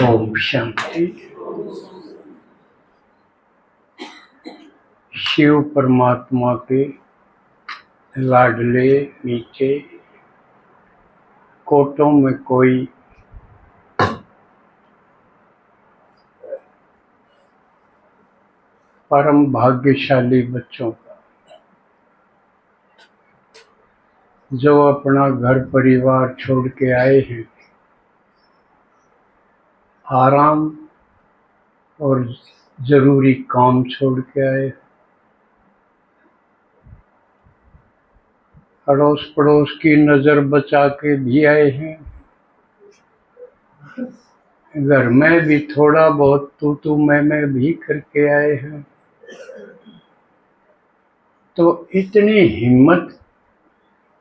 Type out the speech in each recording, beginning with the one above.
ओम शांति। शिव परमात्मा के लाडले मीठे कोटों में कोई परम भाग्यशाली बच्चों का जो अपना घर परिवार छोड़ के आए हैं, आराम और जरूरी काम छोड़ के आए, अड़ोस पड़ोस की नज़र बचा के भी आए हैं, घर में भी थोड़ा बहुत तू मैं भी करके आए हैं। तो इतनी हिम्मत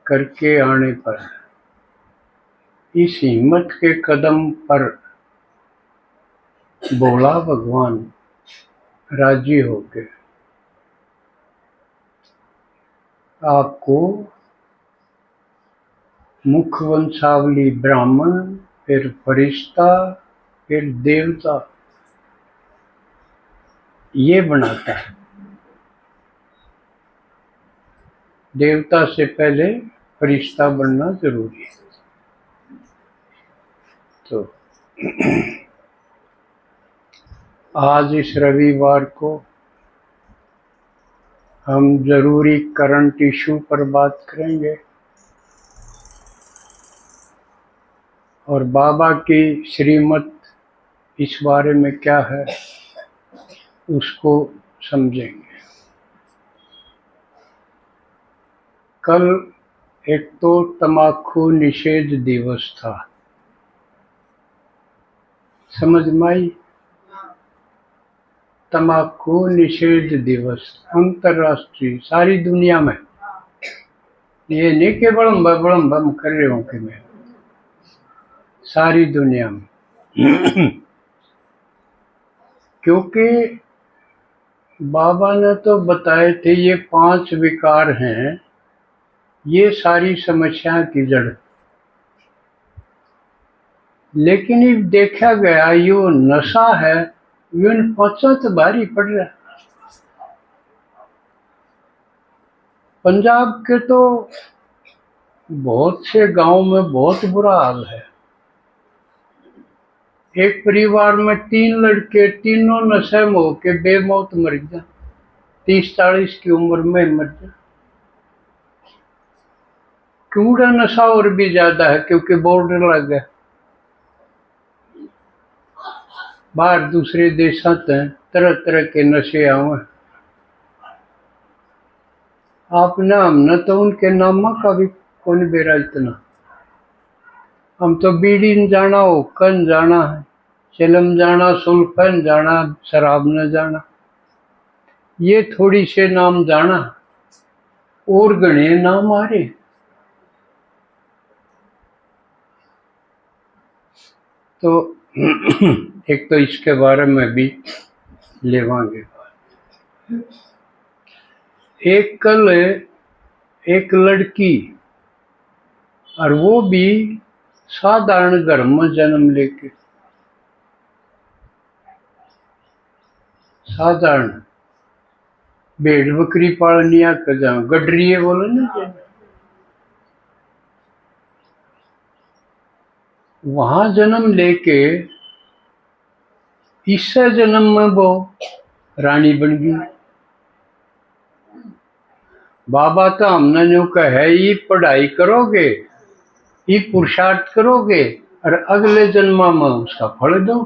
करके आने पर, इस हिम्मत के कदम पर भोला भगवान राजी हो गए। आपको मुख वंशावली ब्राह्मण, फिर फरिश्ता, फिर देवता ये बनाता है। देवता से पहले फरिश्ता बनना जरूरी है। तो आज इस रविवार को हम जरूरी करंट इशू पर बात करेंगे और बाबा की श्रीमत इस बारे में क्या है उसको समझेंगे। कल एक तो तम्बाकू निषेध दिवस था, समझ में आई? तम्बाकू निषेध दिवस अंतर्राष्ट्रीय, सारी दुनिया में। ये नहीं कि बड़म बम कर रहे हो कि मैं, सारी दुनिया में। क्योंकि बाबा ने तो बताए थे ये 5 विकार हैं, ये सारी समस्या की जड़। लेकिन ये देखा गया यो नशा है, यो इन 5 तो भारी पड़ रहा है। पंजाब के तो बहुत से गांव में बहुत बुरा हाल है। एक परिवार में 3 लड़के, तीनों नशे में होके बेमौत मर गया, 30-40 की उम्र में मर गया। क्यों? नशा और भी ज्यादा है क्योंकि बॉर्डर लग गया। बाहर दूसरे देशों से तरह तरह के नशे आवे। आपने हमने तो उनके नामा का भी कौन बेरा इतना। हम तो बीड़ी न जाना, हुक्कन जाना है, चिलम जाना, सुल्फन जाना, शराब न जाना, ये थोड़ी से नाम जाना और गणे नाम आ रहे। तो एक तो इसके बारे में भी लेवांगे। एक कल एक लड़की, और वो भी साधारण घर में जन्म लेके, साधारण भेड़ बकरी पालनिया कर जा गडरिए बोले ना, वहां जन्म लेके इस जन्म में वो रानी बन गई। बाबा तो हमने जो कहे ये पढ़ाई करोगे, ये पुरुषार्थ करोगे और अगले जन्म में उसका फल दो।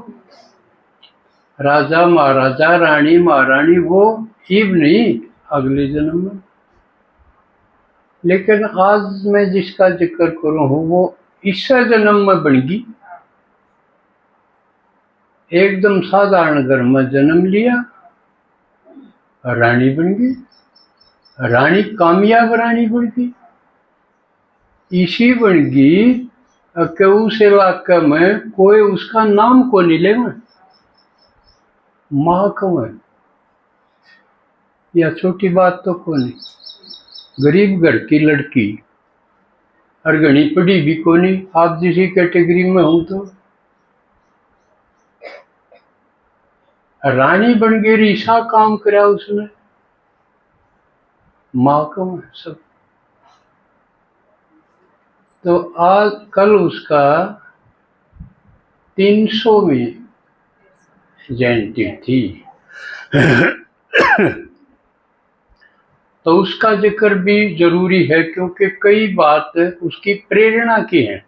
राजा महाराजा, रानी महारानी वो इब नहीं, अगले जन्म में। लेकिन आज मैं जिसका जिक्र करूं हूं वो इस जन्म में बन गई। एकदम साधारण घर में जन्म लिया, रानी बन गई। रानी कामयाब रानी बन गई। इसी बन गई कि उस इलाके में कोई उसका नाम को नहीं लेगा। महकम है या छोटी बात तो को नहीं। गरीब घर की लड़की और घनी पढ़ी भी को नहीं, आप जिसी कैटेगरी में हूं तो रानी बन गई, ईसा काम करा उसने, माकम सब। तो आज कल उसका 300वीं जयंती थी। तो उसका जिक्र भी जरूरी है, क्योंकि कई बात उसकी प्रेरणा की है,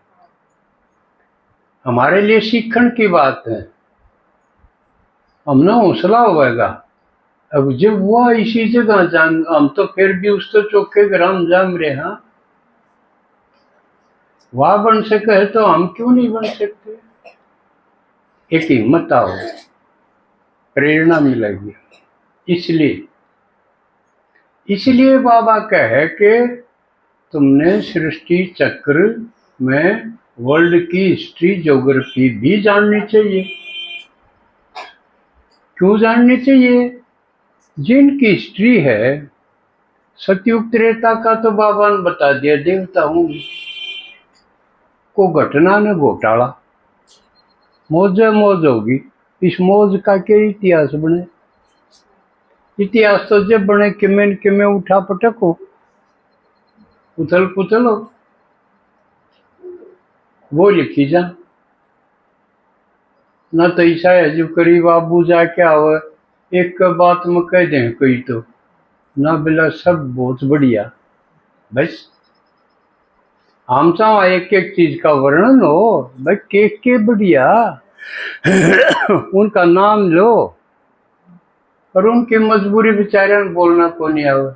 हमारे लिए सीखने की बात है, हमने हौसला होगा। अब जब वो इसी जगह जान, हम तो फिर भी उस तो चौके ग्राम जाम रहे, हाँ वह बन सके है तो हम क्यों नहीं बन सकते। एक हिम्मत आओ, प्रेरणा मिलेगी। इसलिए बाबा कहे कि तुमने सृष्टि चक्र में वर्ल्ड की हिस्ट्री ज्योग्राफी भी जाननी चाहिए। क्यों जाननी चाहिए? जिनकी हिस्ट्री है सतयुग त्रेता का तो बाबा ने बता दिया, देवताओं को घटना ने घोटाला, मौज मौज होगी। इस मौज का क्या इतिहास बने? इतिहास तो जब बने किमें उठा पटक हो, उथल पुथल हो, वो लिखी जा। न तो ऐसा है जो करीब बाबू जाके आवे एक बात में कह दें कोई, तो ना बिला सब बहुत बढ़िया। बस हम चाहो एक एक चीज का वर्णन हो, भाई के बढ़िया। उनका नाम लो, और उनकी मजबूरी बेचारे बोलना को नहीं आवे,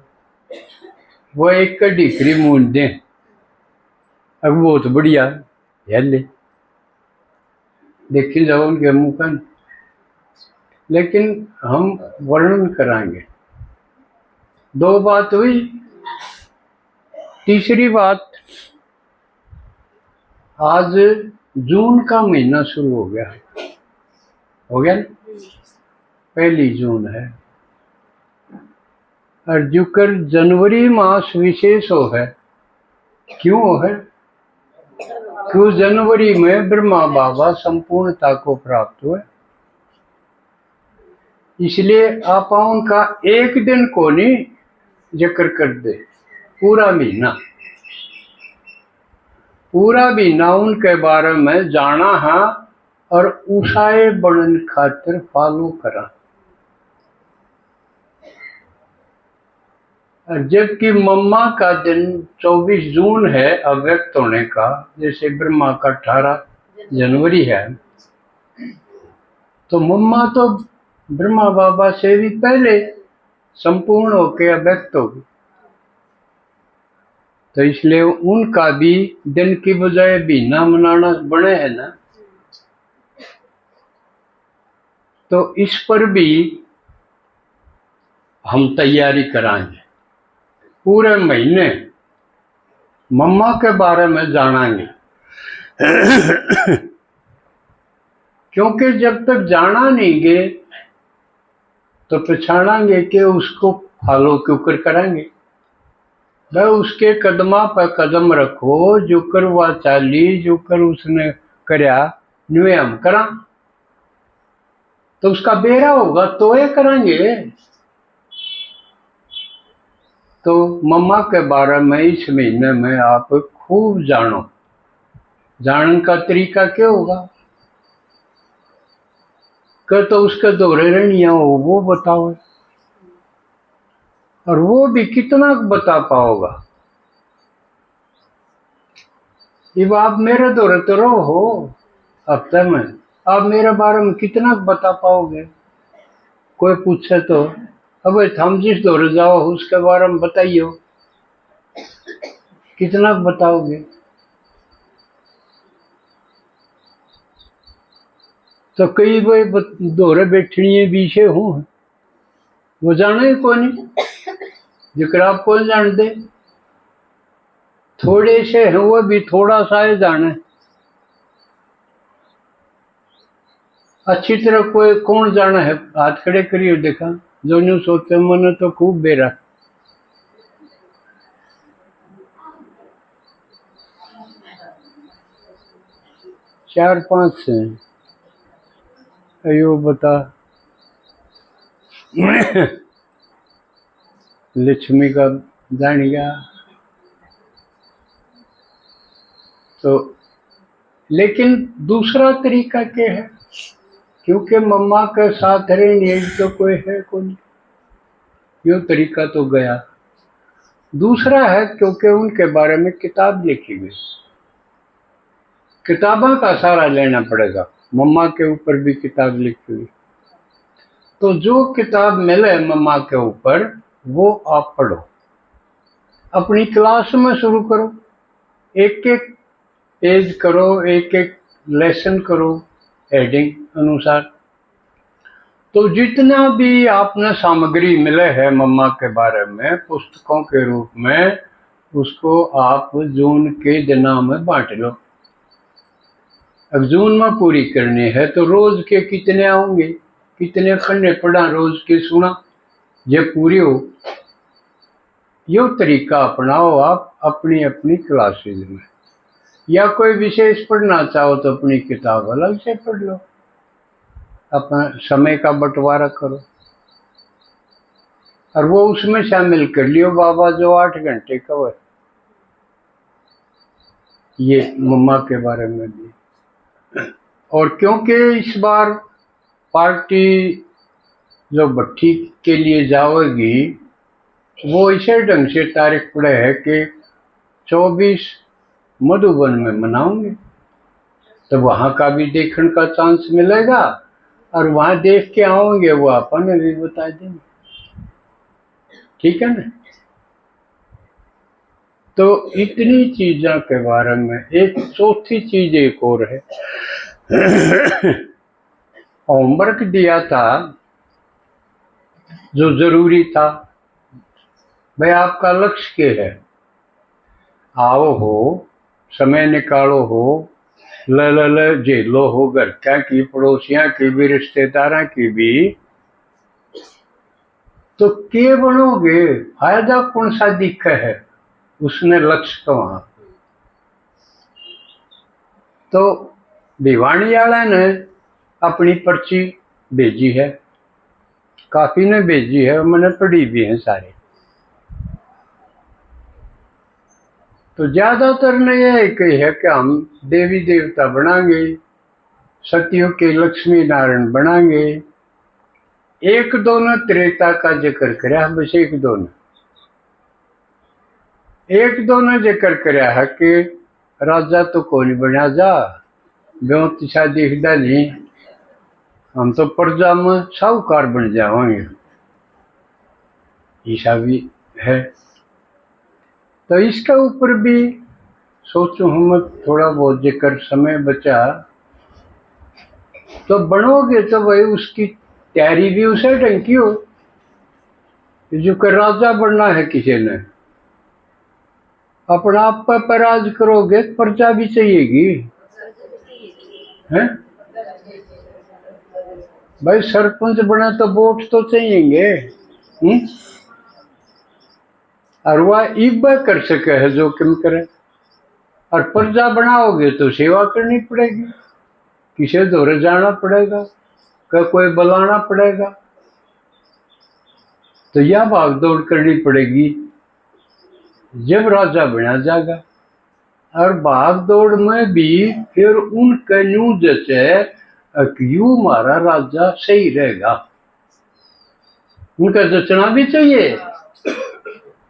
वो एक ढीकरी मूंद दे, अब बहुत बढ़िया ले देखी जाओ उनके मुंह का। लेकिन हम वर्णन कराएंगे। दो बात हुई। तीसरी बात, आज जून का महीना शुरू हो गया ना? 1 जून है, और जुकर जनवरी मास विशेष हो है। क्यों हो है? क्यों जनवरी में ब्रह्मा बाबा संपूर्णता को प्राप्त हुए, इसलिए आप उनका एक दिन को नहीं जिक्र कर दे, पूरा महीना उनके बारे में जाना है और उषाए बनन खातिर फॉलो करा। जबकि मम्मा का दिन 24 जून है अव्यक्त होने का, जैसे ब्रह्मा का 18 जनवरी है, तो मम्मा तो ब्रह्मा बाबा से भी पहले संपूर्ण होके अव्यक्त होगी। तो इसलिए उनका भी दिन की बजाय महीना मनाना बने है ना। तो इस पर भी हम तैयारी कराएंगे, पूरे महीने मम्मा के बारे में जानेंगे। क्योंकि जब तक जाना नहीं गे तो पछाड़ेंगे कि उसको फॉलो क्यों कर करेंगे। वह उसके कदमा पर कदम रखो, जो कर वह चाली, जो कर उसने करया न्यू हम करा, तो उसका बेरा होगा तो ये करेंगे। तो मम्मा के बारे में इस महीने में आप खूब जानो। जानने का तरीका क्या होगा? कि तो उसके दोहरे रणिया हो वो बताओ, और वो भी कितना बता पाओगा। अब आप मेरे दोहरे तो रहो हो हफ्ते में, आप मेरे बारे में कितना बता पाओगे? कोई पूछे तो अब हम जिस दौरे जाओ उसके बारे में बताइयो, कितना बताओगे? तो कई भाई दोहरे बैठनी बीचे हूँ, वो जाना ही कौन नहीं, जिक्र आप कौन जान दे। थोड़े से है वो भी थोड़ा सा है जाने, अच्छी तरह कोई कौन जाना है? हाथ खड़े करियो देखा, जो न्यू सोचते मन तो खूब बेरा। चार पांच से अयो बता, लक्ष्मी का जान गया। तो लेकिन दूसरा तरीका क्या है, क्योंकि मम्मा के साथ रहने तो कोई है कौन, यो तरीका तो गया। दूसरा है क्योंकि उनके बारे में किताब लिखी गई, किताबों का सहारा लेना पड़ेगा। मम्मा के ऊपर भी किताब लिखी हुई, तो जो किताब मिले मम्मा के ऊपर वो आप पढ़ो, अपनी क्लास में शुरू करो, एक एक पेज करो, एक एक लेसन करो हेडिंग अनुसार। तो जितना भी आपने सामग्री मिले है मम्मा के बारे में पुस्तकों के रूप में, उसको आप जून के दिनों में बांट लो। अब जून में पूरी करनी है तो रोज के कितने आएंगे, कितने पन्ने पढ़ा रोज के सुना, जब पूरी हो यो तरीका अपनाओ आप अपनी अपनी क्लासेज में। या कोई विशेष पढ़ना चाहो तो अपनी किताब अलग से पढ़ लो, अपना समय का बंटवारा करो और वो उसमें शामिल कर लियो बाबा जो 8 घंटे का हो। ये मम्मा के बारे में भी। और क्योंकि इस बार पार्टी जो भट्टी के लिए जाओगी वो इसे ढंग से तारीख पड़े है कि 24 मधुबन में मनाओगे, तो वहां का भी देखने का चांस मिलेगा और वहां देख के आओगे वो अपन भी बता देंगे, ठीक है ना। तो इतनी चीजों के बारे में एक चौथी चीज एक और है। होमवर्क दिया था जो जरूरी था, भाई आपका लक्ष्य क्या है, आओ हो, समय निकालो हो, ल झेलो हो, घर क्या की पड़ोसियां की भी रिश्तेदारों की भी, तो के बनोगे, फायदा कौन सा दिख है, उसने लक्ष्य तो वहां। तो भिवानी वाला ने अपनी पर्ची भेजी है, काफी ने भेजी है, मैंने पढ़ी भी है सारे। तो ज्यादातर ने यह कही है कि हम देवी देवता बनाएंगे, सतियों के लक्ष्मी नारायण बनाएंगे। एक दो ने त्रेता का जिक्र कराया, बस एक दो ने जिक्र कराया है कि राजा तो कौन बना जा, ब्योत शादी डाली, हम तो प्रजा में साहूकार बन जाएंगे, ऐसा भी है। तो इसके ऊपर भी सोचो हम थोड़ा बहुत जिक्र, समय बचा तो बनोगे तो भाई उसकी तैयारी भी उसे ढंग की हो। जो कि राजा बनना है किसी ने, अपना आप पर राज करोगे प्रजा भी चाहिएगी, हैं भाई। सरपंच बने तो वोट तो चाहिएंगे, और वह इब्बा कर सके है जोखिम करे। और प्रजा बनाओगे तो सेवा करनी पड़ेगी, किसे दौरे जाना पड़ेगा, कोई बुलाना पड़ेगा, तो यह भाग दौड़ करनी पड़ेगी जब राजा बना जाएगा। और भाग दौड़ में भी फिर उनके न्यू जैसे क्यों हमारा राजा सही रहेगा, उनका जचना भी चाहिए।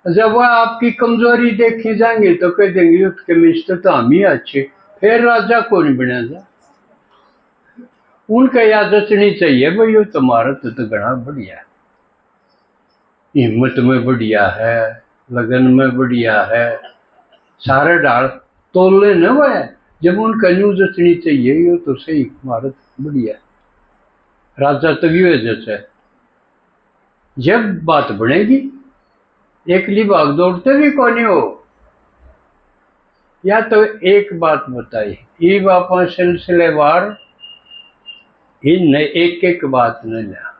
जब वह आपकी कमजोरी देखी जाएंगे तो कह देंगे उसके मिस्टर तो हम ही अच्छे, फिर राजा को नहीं बना जा। उनका याद जचनी चाहिए भाई वो तुम्हारा तो घना बढ़िया है, हिम्मत में बढ़िया है, लगन में बढ़िया है, सारे डाल तोलने न हुआ है। जब उनका न्यू जचनी चाहिए ये तो सही भारत बढ़िया, राजा तभी हो जैसे जब बात बनेगी। एक ली भाग दौड़ते भी कौन हो। या तो एक बात बताई ये बापा सिलसिलेवार इन एक एक बात न लिया,